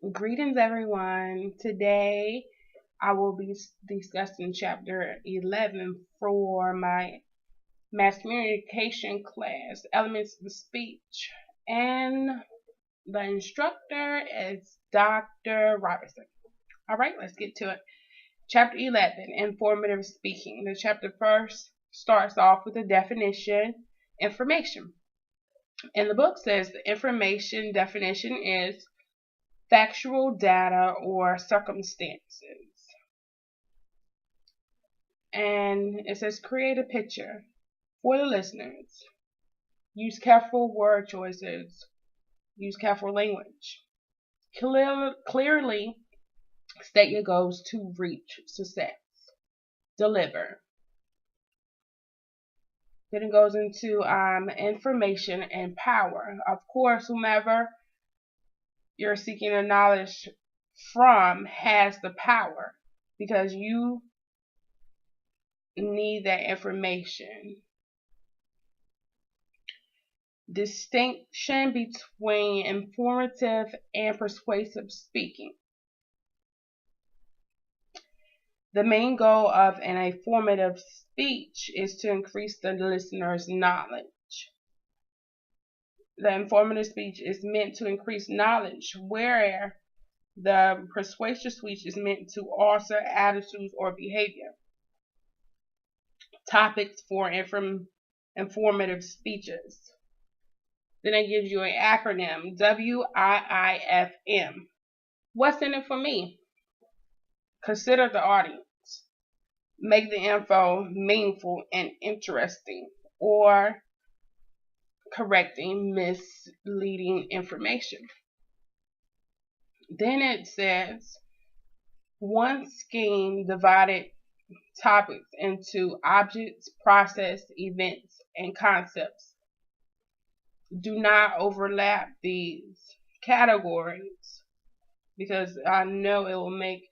Greetings, everyone. Today I will be discussing chapter 11 for my mass communication class, Elements of Speech. And the instructor is Dr. Robertson. All right, let's get to it. Chapter 11, Informative Speaking. The chapter first starts off with a definition, information. And the book says the information definition is factual data or circumstances. And it says create a picture for the listeners. Use careful word choices. Use careful language. Clearly state your goals to reach success. Deliver. Then it goes into information and power. Of course, whomever you're seeking the knowledge from has the power because you need that information. Distinction between informative and persuasive speaking. The main goal of an informative speech is to increase the listener's knowledge. The informative speech is meant to increase knowledge, where the persuasive speech is meant to alter attitudes or behavior. Topics for informative speeches. Then it gives you an acronym, WIIFM. What's in it for me? Consider the audience. Make the info meaningful and interesting, or correcting misleading information. Then it says, one scheme divided topics into objects, process, events, and concepts. Do not overlap these categories because I know it will make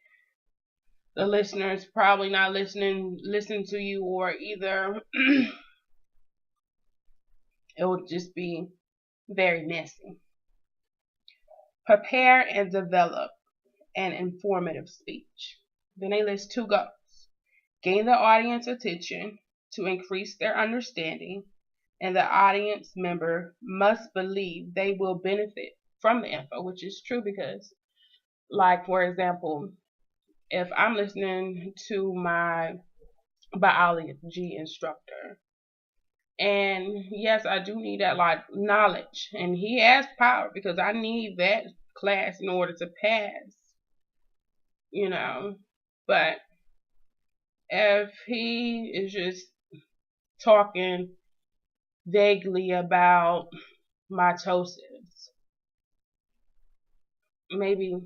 the listeners probably not listen to you, or either it will just be very messy. Prepare and develop an informative speech. Then they list two goals. Gain the audience attention to increase their understanding, and the audience member must believe they will benefit from the info, which is true because, like, for example, if I'm listening to my biology instructor, and yes, I do need that like knowledge, and he has power because I need that class in order to pass, but if he is just talking vaguely about mitosis, maybe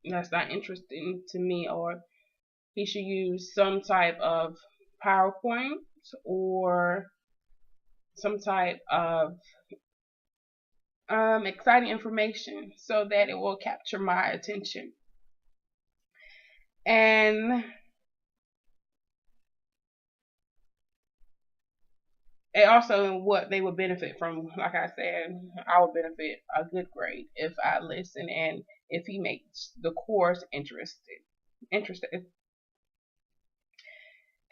that's not interesting to me, or he should use some type of PowerPoint or some type of exciting information so that it will capture my attention. And also what they would benefit from, like I said, I would benefit a good grade if I listen and if he makes the course interested.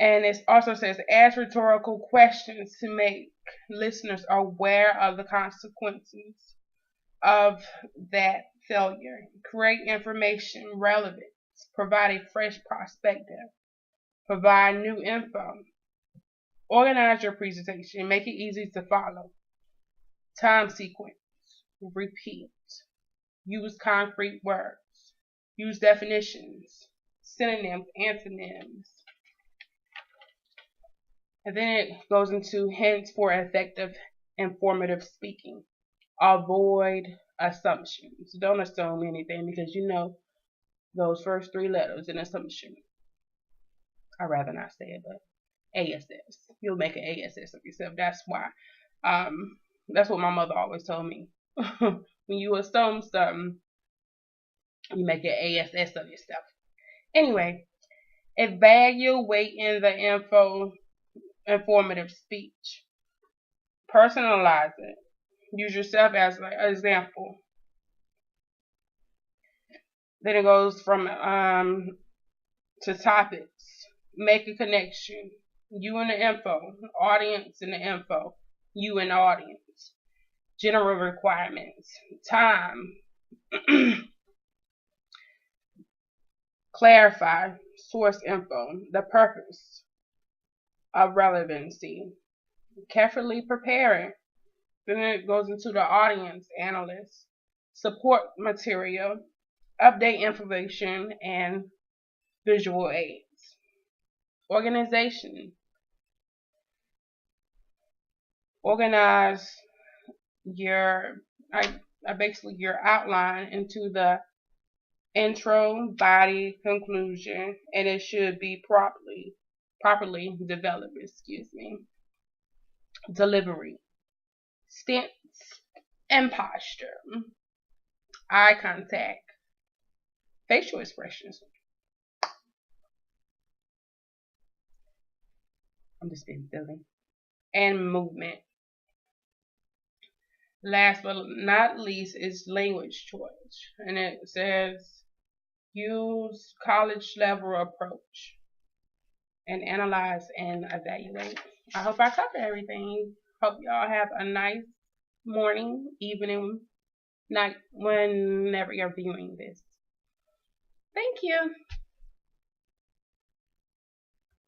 And it also says ask rhetorical questions to make listeners aware of the consequences of that failure. Create information relevance. Provide a fresh perspective. Provide new info. Organize your presentation. Make it easy to follow. Time sequence. Repeat. Use concrete words. Use definitions. Synonyms, antonyms. And then it goes into hints for effective informative speaking. Avoid assumptions. Don't assume anything because those first three letters in assumption. I'd rather not say it, but ASS. You'll make an ASS of yourself. That's why. That's what my mother always told me. When you assume something, you make an ASS of yourself. Anyway, evaluate in the informative speech. Personalize it. Use yourself as an example. Then it goes from to topics. Make a connection. You and the info. Audience and the info. You and the audience. General requirements. Time. Clarify. Source info. The purpose of relevancy. Carefully preparing. Then it goes into the audience analyst. Support material. Update information and visual aids. Organization. Organize your basically your outline into the intro, body, conclusion, and it should be properly developed, Delivery. Stance and posture. Eye contact. Facial expressions. I'm just being silly. And movement. Last but not least is language choice. And it says use college level approach and analyze and evaluate. I hope I covered everything. Hope y'all have a nice morning, evening, night, whenever you're viewing this. Thank you.